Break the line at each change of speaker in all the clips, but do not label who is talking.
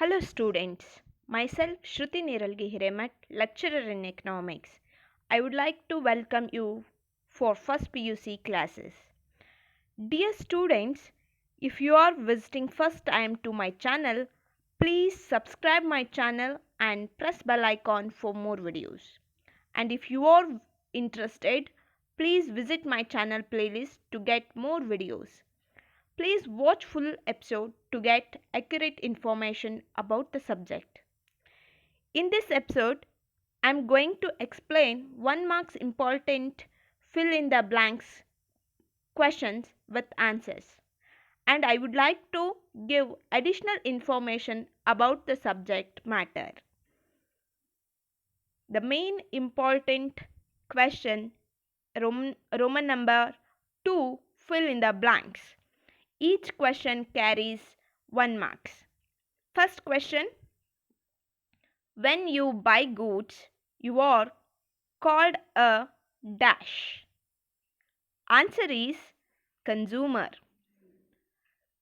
Hello students, myself Shruti Niralgi Hiremat, lecturer in economics. I would like to welcome you for first PUC classes. Dear students, if you are visiting first time to my channel, please subscribe my channel and press bell icon for more videos. And if you are interested, please visit my channel playlist to get more videos. Please watch full episode to get accurate information about the subject. In this episode, I am going to explain 1 marks important fill in the blanks questions with answers. And I would like to give additional information about the subject matter. The main important question Roman number 2 fill in the blanks. Each question carries 1 marks. First question: when you buy goods, you are called a dash. Answer is consumer.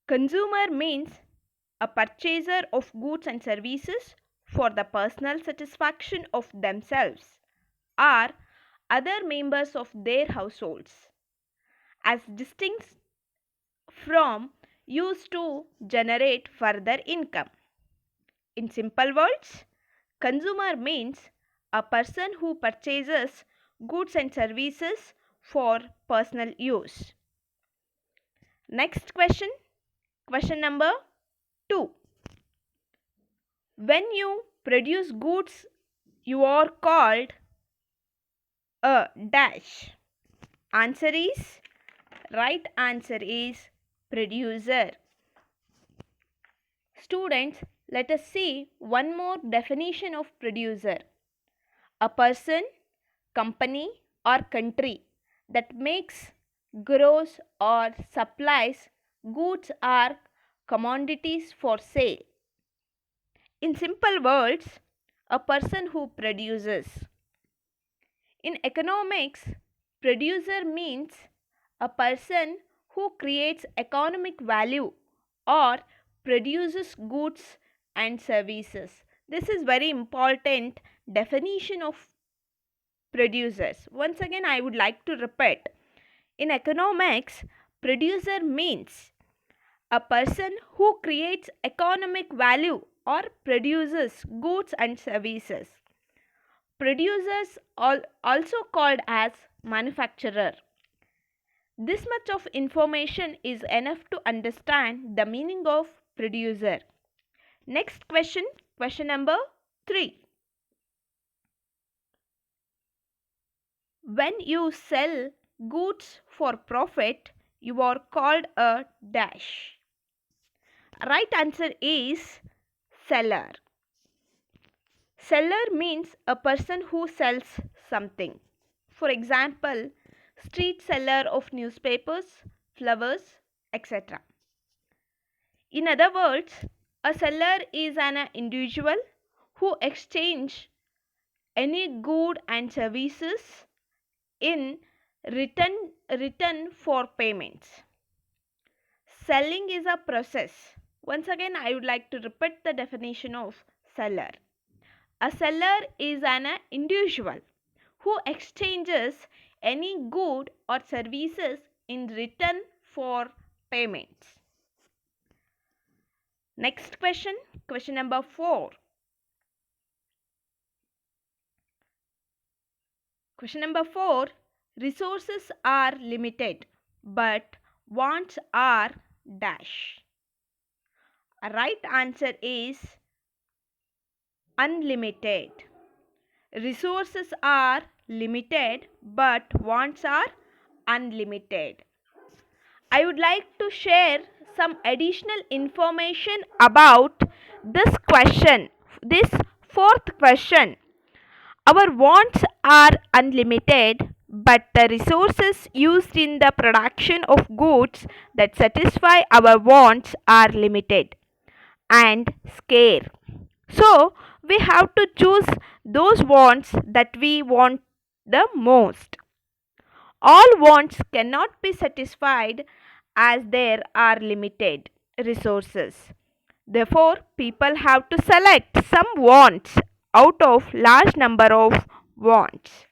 Consumer means a purchaser of goods and services for the personal satisfaction of themselves or other members of their households, as distinct from used to generate further income. In simple words, consumer means a person who purchases goods and services for personal use. Next question, question number 2. When you produce goods, you are called a dash. Answer is, right answer is producer. Students, let us see one more definition of producer. A person, company or country that makes, grows or supplies goods or commodities for sale. In simple words, a person who produces. In economics, producer means a person who creates economic value or produces goods and services. This is very important definition of producers. Once again, I would like to repeat. In economics, producer means a person who creates economic value or produces goods and services. Producers also called as manufacturer. This much of information is enough to understand the meaning of producer. Next question, question number 3. When you sell goods for profit, you are called a dash. Right answer is seller. Seller means a person who sells something. For example, street seller of newspapers, flowers, etc. In other words, a seller is an individual who exchanges any good and services in return for payments. Selling is a process. Once again, I would like to repeat the definition of seller. A seller is an individual who exchanges any good or services in return for payments. Next question, question number 4. Question number 4. Resources are limited, but wants are dash. A right answer is unlimited. Resources are limited, but wants are unlimited. I would like to share some additional information about this question, this fourth question. Our wants are unlimited, but the resources used in the production of goods that satisfy our wants are limited and scarce. So, we have to choose those wants that we want the most. All wants cannot be satisfied as there are limited resources. Therefore, people have to select some wants out of large number of wants.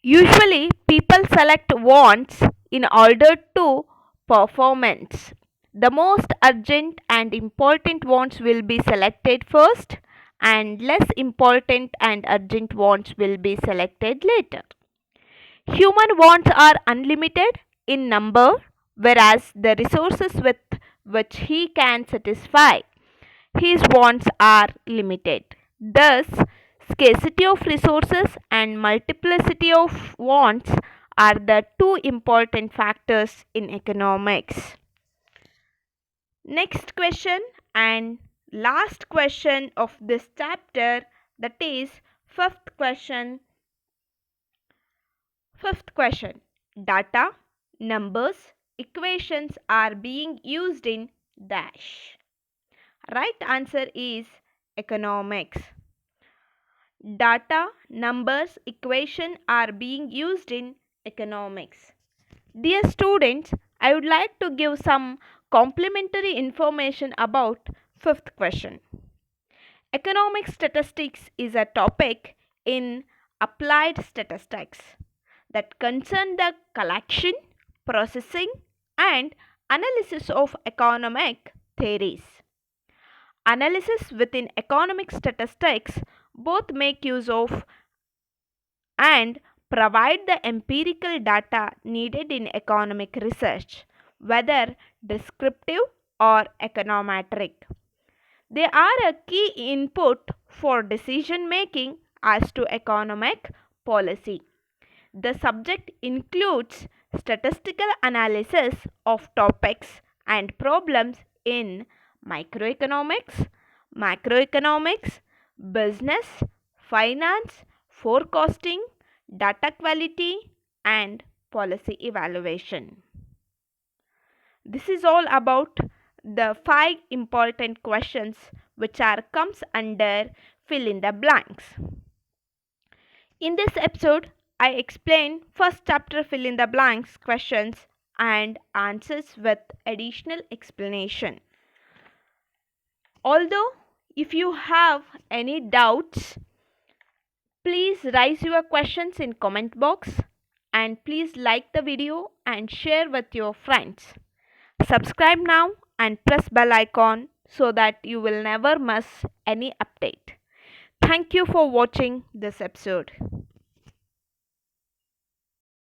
Usually, people select wants in order to performance. The most urgent and important wants will be selected first, and less important and urgent wants will be selected later. Human wants are unlimited in number, whereas the resources with which he can satisfy his wants are limited. Thus, scarcity of resources and multiplicity of wants are the two important factors in economics. Next question and last question of this chapter, that is fifth question. Fifth question. Data, numbers, equations are being used in dash. Right answer is economics. Data, numbers, equation are being used in economics. Dear students, I would like to give some complementary information about fifth question. Economic statistics is a topic in applied statistics that concern the collection, processing, and analysis of economic theories. Analysis within economic statistics both make use of and provide the empirical data needed in economic research, whether descriptive or econometric. They are a key input for decision making as to economic policy. The subject includes statistical analysis of topics and problems in microeconomics, macroeconomics, business, finance, forecasting, data quality, and policy evaluation. This is all about the 5 important questions which are comes under fill in the blanks. In this episode, I explain first chapter fill in the blanks questions and answers with additional explanation. Although if you have any doubts, please raise your questions in comment box and please like the video and share with your friends. Subscribe now and press bell icon so that you will never miss any update. Thank you for watching this episode.